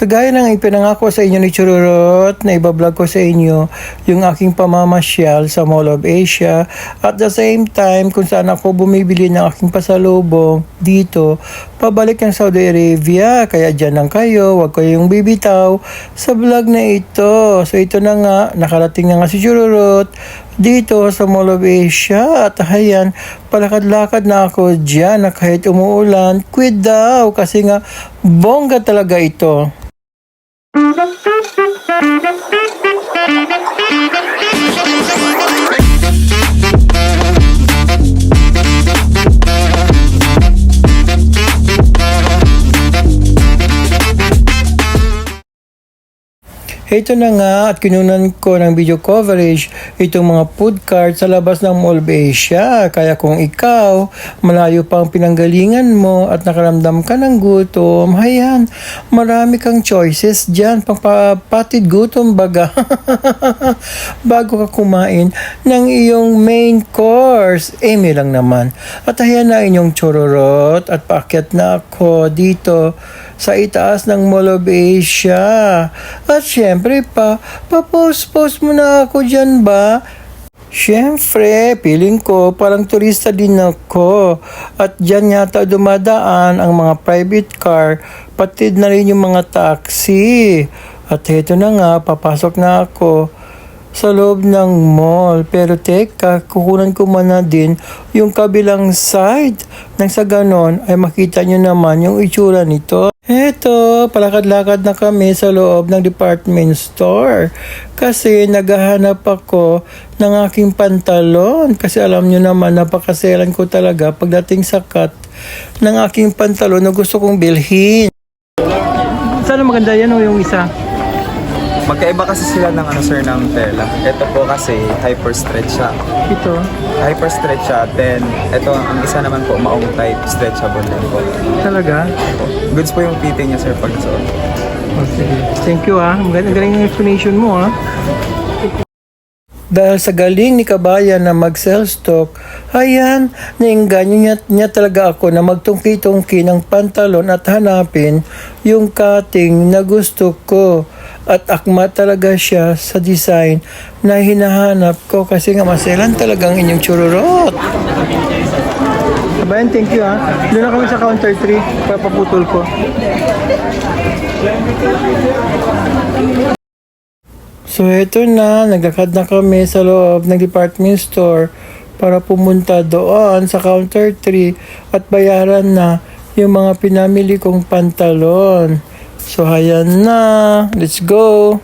Kagaya ng ipinangako sa inyo ni Chururot na ibablog ko sa inyo yung aking pamamasyal sa Mall of Asia at the same time kung saan ako bumibili ng aking pasalubong dito pabalik ng Saudi Arabia. Kaya dyan lang kayo, huwag kayong bibitaw sa vlog na ito. So ito na nga, nakarating na nga si Chururot dito sa Mall of Asia at ayan, palakad-lakad na ako dyan na kahit umuulan, quit daw kasi nga bongga talaga ito. Ito na nga at kinunan ko ng video coverage itong mga food cart sa labas ng Mall of Asia. Kaya kung ikaw, malayo pa ang pinanggalingan mo at nakaramdam ka ng gutom, hayan, marami kang choices dyan, pangpapatid gutom baga. Bago ka kumain ng iyong main course, may lang naman. At ayan na inyong Chururot at paakyat na ako dito sa itaas ng Mall of Asia. At syempre pa-post mo na ako dyan ba? Syempre, feeling ko parang turista din ako. At dyan yata dumadaan ang mga private car, pati na rin yung mga taxi. At heto na nga, papasok na ako sa loob ng mall. Pero teka, kukunan ko muna din yung kabilang side. Nang sa ganon ay makita nyo naman yung itsura nito. Eto, palakad-lakad na kami sa loob ng department store. Kasi naghahanap ako ng aking pantalon. Kasi alam nyo naman, napakaselan ko talaga pagdating sa cut ng aking pantalon na gusto kong bilhin. Sana maganda yan o yung isa? Magkaiba kasi sila ng sir ng tela. Ito po kasi hyper stretch siya. Ito? Hyper stretch siya. Then ito ang isa naman po maong type stretchable din po. Talaga? Goods po yung fitting niya sir pag suot. Oh, sige. Thank you ah. Galing ng explanation mo ah. Dahil sa galing ni Kabayan na mag-sell stock, ayan, nainganyo niya talaga ako na magtungki-tungki ng pantalon at hanapin yung cutting na gusto ko. At akma talaga siya sa design na hinahanap ko kasi nga maselan talagang inyong Chururot. Kabayan, thank you ha. Doon na kami sa counter 3, papaputol ko. So eto na, naglakad na kami sa loob ng department store para pumunta doon sa counter 3 at bayaran na yung mga pinamili kong pantalon. So hayan na, let's go!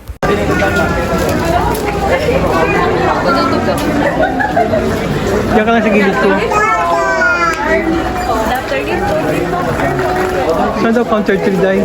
Diyan ka lang sa gilid ko. Saan daw counter 3 day?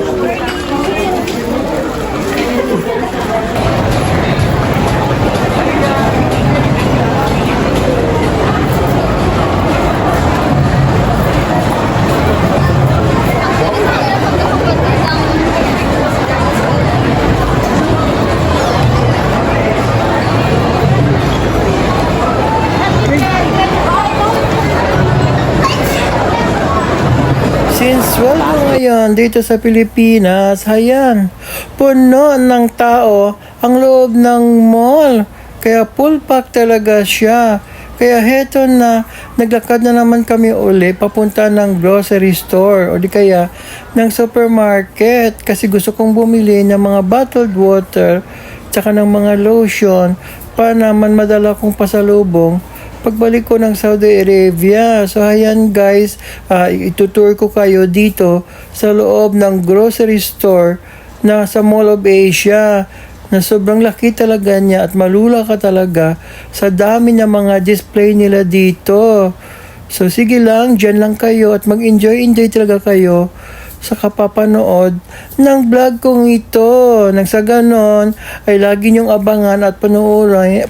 Since 12 na ngayon dito sa Pilipinas, hayan, puno ng tao ang loob ng mall. Kaya full pack talaga siya. Kaya heto na, naglakad na naman kami uli papunta ng grocery store o di kaya ng supermarket kasi gusto kong bumili ng mga bottled water tsaka ng mga lotion para naman madala kong pasalubong pagbalik ko ng Saudi Arabia. So ayan guys, itutour ko kayo dito sa loob ng grocery store na sa Mall of Asia na sobrang laki talaga niya at malula ka talaga sa dami ng mga display nila dito. So sige lang, dyan lang kayo at mag-enjoy talaga kayo sa kapapanood ng vlog kong ito. Nang sa ganon ay lagi niyong abangan at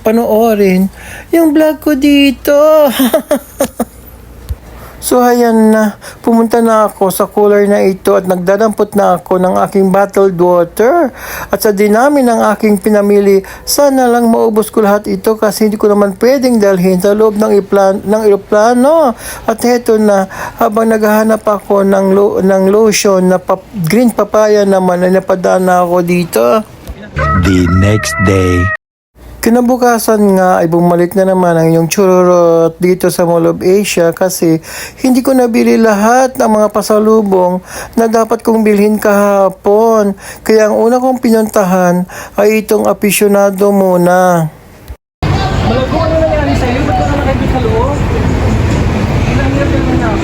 panoorin yung vlog ko dito. So ayan na, pumunta na ako sa cooler na ito at nagdadampot na ako ng aking bottled water. At sa dinami ng aking pinamili, sana lang maubos ko lahat ito kasi hindi ko naman pwedeng dalhin sa loob ng eroplano. At heto na, habang naghahanap ako ng lotion na green papaya naman, ay napadaan na ako dito. The next day. Kinabukasan nga ay bumalik na naman ang inyong chururot dito sa Mall of Asia kasi hindi ko nabili lahat ng mga pasalubong na dapat kong bilhin kahapon. Kaya ang una kong pinuntahan ay itong aficionado muna. Malago, ano nangyari sa'yo? Ba't ka naman nandito sa loob? Ilang years na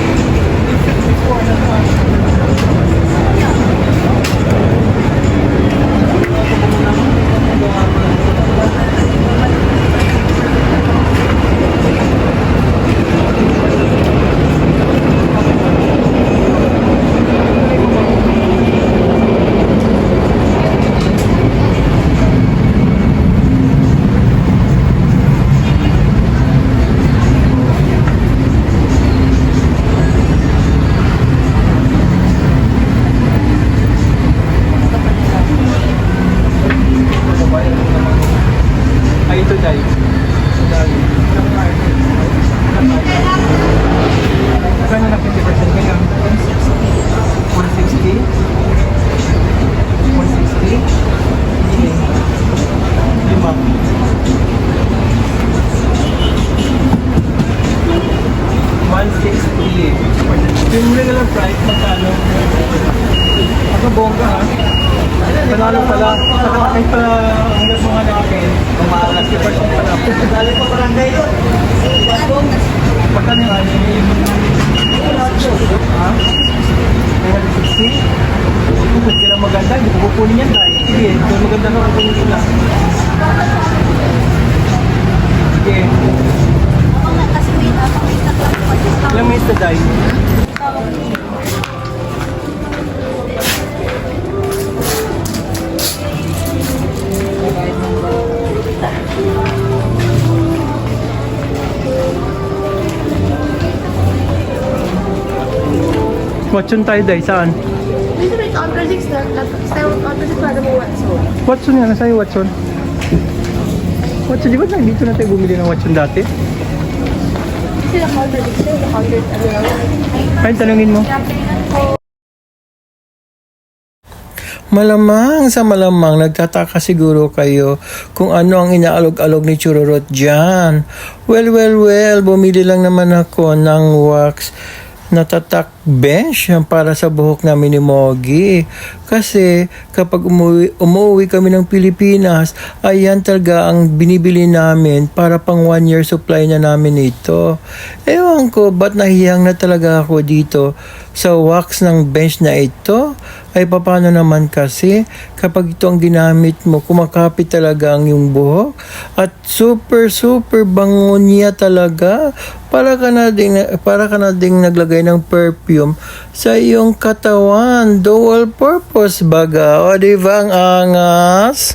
ay ito dahil. Kaya na 50% kaya? 160? 160? Lima. 160. Yung regular price, magkano? Ako bongga ha? Panalo pala. Saka kahit pa hanggang mga natin, umaangat si person pala. Dali pa barangay yun. Pagkano nga yun? Ha? 960? Kung hindi lang maganda, hindi ko kukunin yan tayo. Sige, kung maganda na kukunin sila. Sige. Ilang minutes na tayo? Watson tayo dahil saan? Dito rin, counter 6 na. Counter 6 para mo Watson. Watson nga, nasa'yo Watson. Watson, di ba lang dito na tayo bumili ng Watson dati? Sila counter 6 na, counter ano lang. Ay, tanungin mo. Malamang sa malamang nagtataka siguro kayo kung ano ang inaalog-alog ni Chururot dyan. Well, bumili lang naman ako ng wax na tatak bench para sa buhok namin ni Mogi. Kasi kapag umuwi kami ng Pilipinas, ayan talaga ang binibili namin para pang 1 year supply na namin ito. Ewan ko, ba't nahiyang na talaga ako dito sa wax ng bench na ito? Ay paano naman kasi kapag ito ang ginamit mo, kumakapit talaga ang iyong buhok at super bango niya talaga. Para ka na ding naglagay ng perfume sa iyong katawan. Dual purpose baga. O diba ang angas?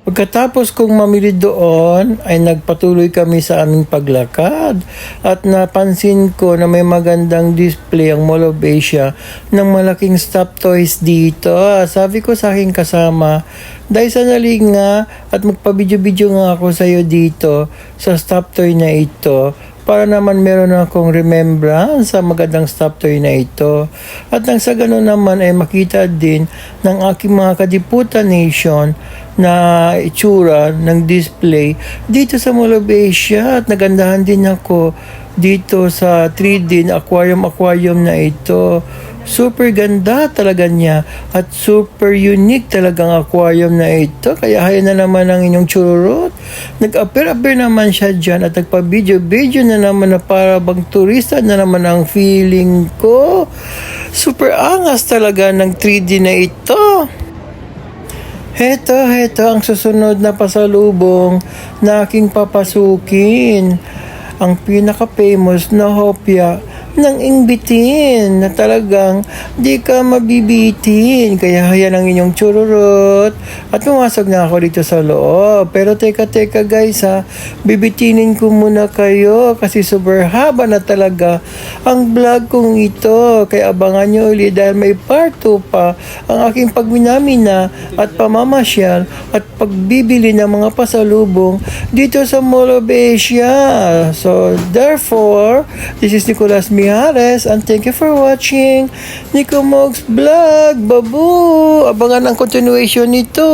Pagkatapos kong mamili doon, ay nagpatuloy kami sa aming paglakad at napansin ko na may magandang display ang Mall of Asia ng malaking stop toys dito. Sabi ko sa aking kasama, dahil sanali nga at magpa-video-video nga ako sa iyo dito sa stop toy na ito para naman meron akong remembrance sa magandang stop toy na ito. At nang sa ganun naman ay makita din ng aking mga kadiputan nation na itsura ng display dito sa Mall of Asia at nagandahan din ako dito sa 3D na aquarium na ito. Super ganda talaga niya at super unique talagang aquarium na ito. Kaya haya na naman ang inyong chururot. Nag-appear naman siya dyan at nagpa-video na naman na para bang turista na naman ang feeling ko. Super angas talaga ng 3D na ito. Heto ang susunod na pasalubong na aking papasukin. Ang pinaka-famous na hopya ng ingbitin na talagang di ka mabibitin. Kaya hayan ang inyong chururot at pumasok na ako dito sa loob. Pero teka guys ha, bibitinin ko muna kayo kasi super haba na talaga ang vlog kong ito. Kaya abangan nyo ulit dahil may part 2 pa ang aking pagminamina at pamamasyal at pagbibili ng mga pasalubong dito sa Mall of Asia. So therefore, this is Nicolas Mijares and thank you for watching Nico Mogs Vlog. Babu! Abangan ang continuation nito.